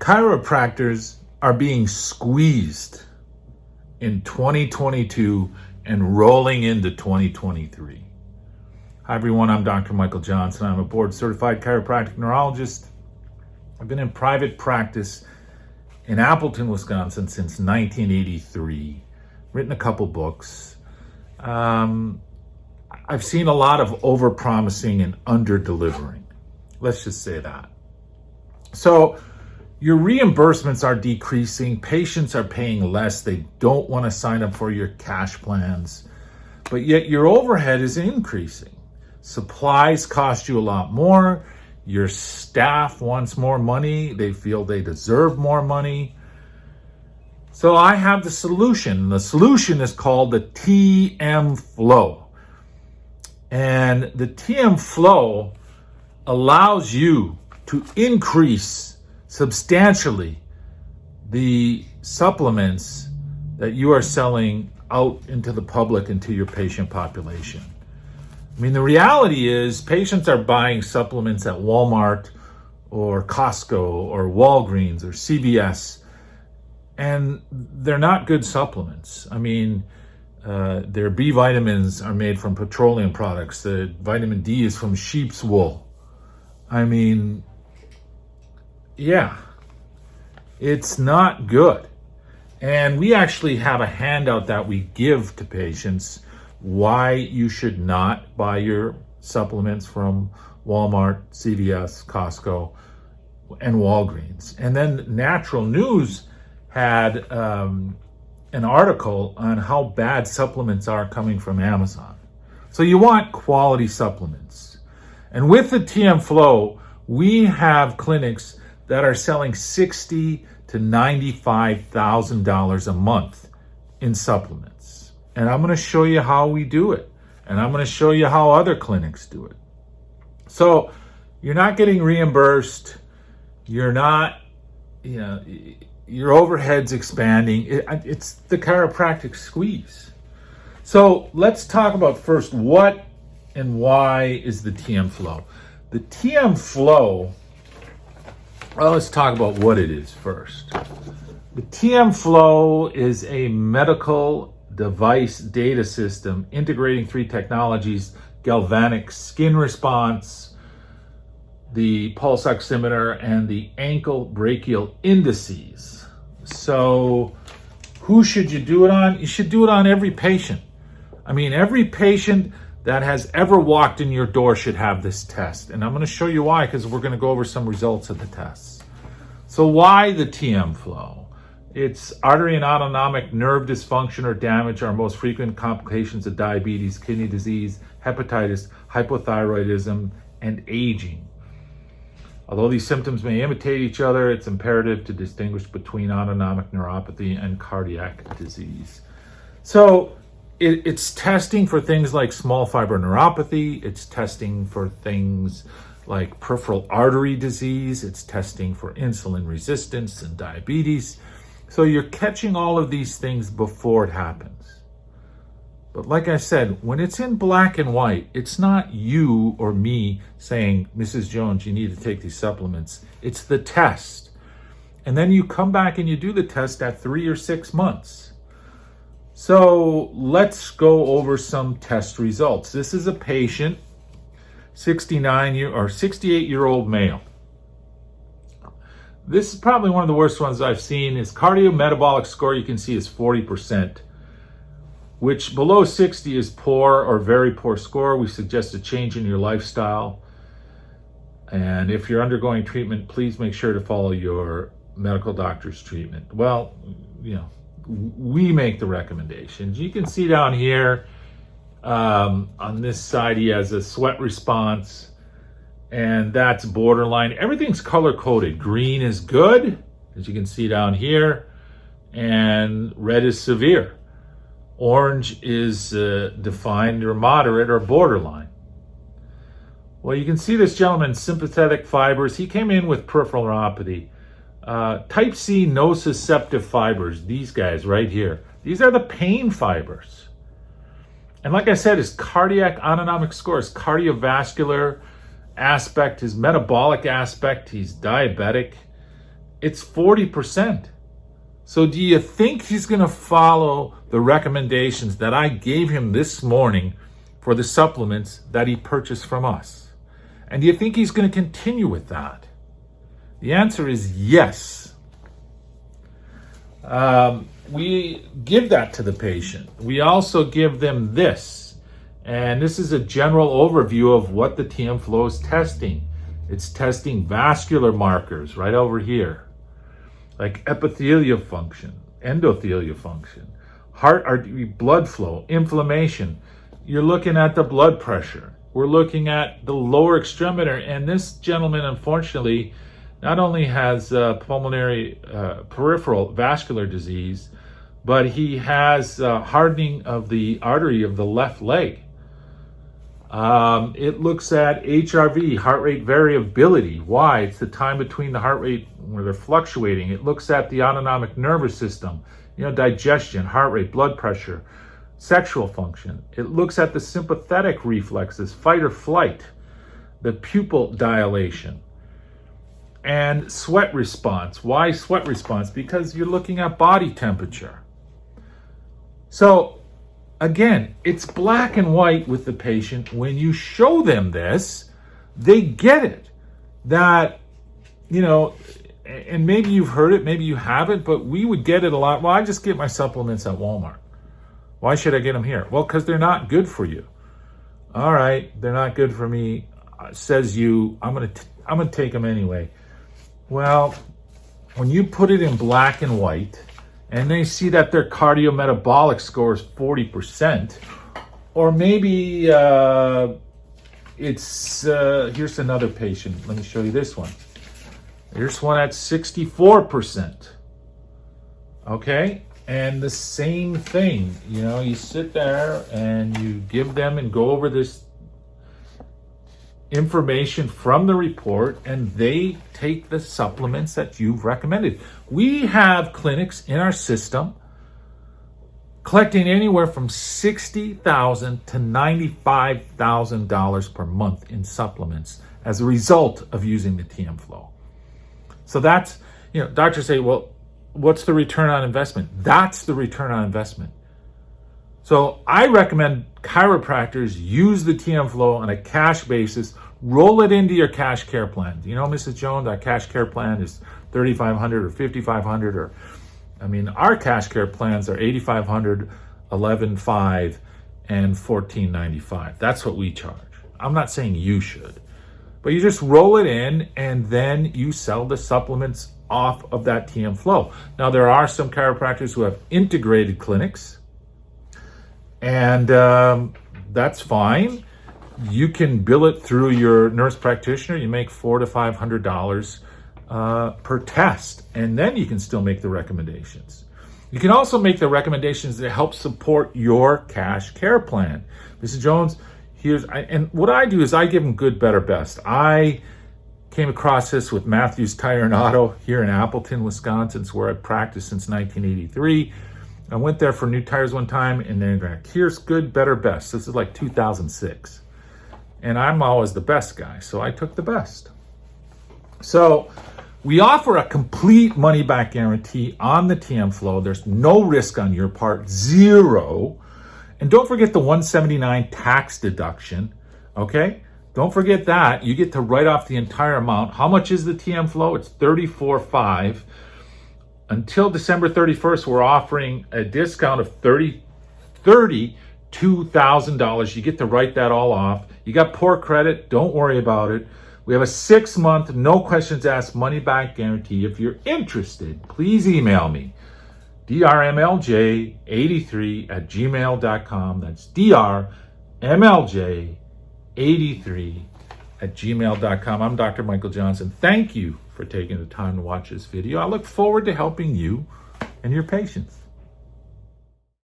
Chiropractors are being squeezed in 2022 and rolling into 2023. Hi everyone, I'm Dr. Michael Johnson. I'm a board certified chiropractic neurologist. I've been in private practice in Appleton, Wisconsin since 1983, written a couple books. I've seen a lot of over-promising and under-delivering. Let's just say that. So your reimbursements are decreasing. Patients are paying less. They don't want to sign up for your cash plans, but yet your overhead is increasing. Supplies cost you a lot more. Your staff wants more money. They feel they deserve more money. So I have the solution. The solution is called the TM Flow. And the TM Flow allows you to increase substantially the supplements that you are selling out into the public and to your patient population. I mean, the reality is patients are buying supplements at Walmart or Costco or Walgreens or CVS, and they're not good supplements. I mean, their B vitamins are made from petroleum products. The vitamin D is from sheep's wool. I mean, yeah, it's not good. And we actually have a handout that we give to patients why you should not buy your supplements from Walmart, CVS, Costco, and Walgreens. And then Natural News had an article on how bad supplements are coming from Amazon. So you want quality supplements. And with the TM Flow, we have clinics that are selling $60,000 to $95,000 a month in supplements. And I'm going to show you how we do it. And I'm going to show you how other clinics do it. So you're not getting reimbursed. You're not, your overhead's expanding. It's the chiropractic squeeze. So let's talk about first what and why is the TM Flow. The TM Flow, well, let's talk about what it is first. The TM Flow is a medical device data system integrating three technologies: galvanic skin response, the pulse oximeter, and the ankle brachial indices. So who should you do it on? You should do it on every patient. I mean, every patient that has ever walked in your door should have this test. And I'm going to show you why, because we're going to go over some results of the tests. So why the TM Flow? It's artery and autonomic nerve dysfunction or damage are most frequent complications of diabetes, kidney disease, hepatitis, hypothyroidism, and aging. Although these symptoms may imitate each other, it's imperative to distinguish between autonomic neuropathy and cardiac disease. So it's testing for things like small fiber neuropathy. It's testing for things like peripheral artery disease. It's testing for insulin resistance and diabetes. So you're catching all of these things before it happens. But like I said, when it's in black and white, it's not you or me saying, Mrs. Jones, you need to take these supplements. It's the test. And then you come back and you do the test at 3 or 6 months. So let's go over some test results. This is a patient, 68-year-old male. This is probably one of the worst ones I've seen. His cardiometabolic score, you can see, is 40%, which below 60 is poor or very poor score. We suggest a change in your lifestyle. And if you're undergoing treatment, please make sure to follow your medical doctor's treatment. Well, we make the recommendations. You can see down here on this side, he has a sweat response, and that's borderline. Everything's color-coded. Green is good, as you can see down here, and red is severe. Orange is defined or moderate or borderline. Well, you can see this gentleman's sympathetic fibers. He came in with peripheral neuropathy. Type C nociceptive fibers, these guys right here. These are the pain fibers. And like I said, his cardiac autonomic score, his cardiovascular aspect, his metabolic aspect, he's diabetic, it's 40%. So do you think he's going to follow the recommendations that I gave him this morning for the supplements that he purchased from us? And do you think he's going to continue with that? The answer is yes. We give that to the patient. We also give them this. And this is a general overview of what the TM Flow is testing. It's testing vascular markers right over here, like epithelial function, endothelial function, heart artery blood flow, inflammation. You're looking at the blood pressure. We're looking at the lower extremity. And this gentleman, unfortunately, not only has pulmonary peripheral vascular disease, but he has hardening of the artery of the left leg. It looks at HRV, heart rate variability. Why? It's the time between the heart rate where they're fluctuating. It looks at the autonomic nervous system, digestion, heart rate, blood pressure, sexual function. It looks at the sympathetic reflexes, fight or flight, the pupil dilation, and sweat response. Why sweat response? Because you're looking at body temperature. So again, it's black and white with the patient. When you show them this, they get it. That, and maybe you've heard it, maybe you haven't, but we would get it a lot. Well, I just get my supplements at Walmart. Why should I get them here? Well, because they're not good for you. All right, they're not good for me, says you. I'm gonna take them anyway. Well, when you put it in black and white, and they see that their cardiometabolic score is 40%, or maybe here's another patient. Let me show you this one. Here's one at 64%. Okay, and the same thing. You sit there and you give them and go over this information from the report, and they take the supplements that you've recommended. We have clinics in our system collecting anywhere from $60,000 to $95,000 per month in supplements as a result of using the TM Flow. So that's, doctors say, well, what's the return on investment? That's the return on investment. So I recommend chiropractors use the TM Flow on a cash basis. Roll it into your cash care plan. Mrs. Jones, our cash care plan is $3,500 or $5,500, our cash care plans are $8,500, $11,500, and $1,495. That's what we charge. I'm not saying you should, but you just roll it in and then you sell the supplements off of that TM Flow. Now, there are some chiropractors who have integrated clinics, and that's fine. You can bill it through your nurse practitioner. You make $400 to $500 per test, and then you can still make the recommendations. You can also make the recommendations that help support your cash care plan. Mrs. Jones, and what I do is I give them good, better, best. I came across this with Matthews Tire and Auto here in Appleton, Wisconsin. It's where I practiced since 1983. I went there for new tires one time, and they're like, here's good, better, best. This is like 2006. And I'm always the best guy, so I took the best. So we offer a complete money-back guarantee on the TM Flow. There's no risk on your part, zero. And don't forget the $179 tax deduction, okay? Don't forget that. You get to write off the entire amount. How much is the TM Flow? It's $34,500. Until December 31st, we're offering a discount of $32,000. You get to write that all off. You got poor credit, don't worry about it. We have a 6-month, no questions asked, money-back guarantee. If you're interested, please email me, drmlj83@gmail.com. That's drmlj83@gmail.com. I'm Dr. Michael Johnson. Thank you for taking the time to watch this video. I look forward to helping you and your patients.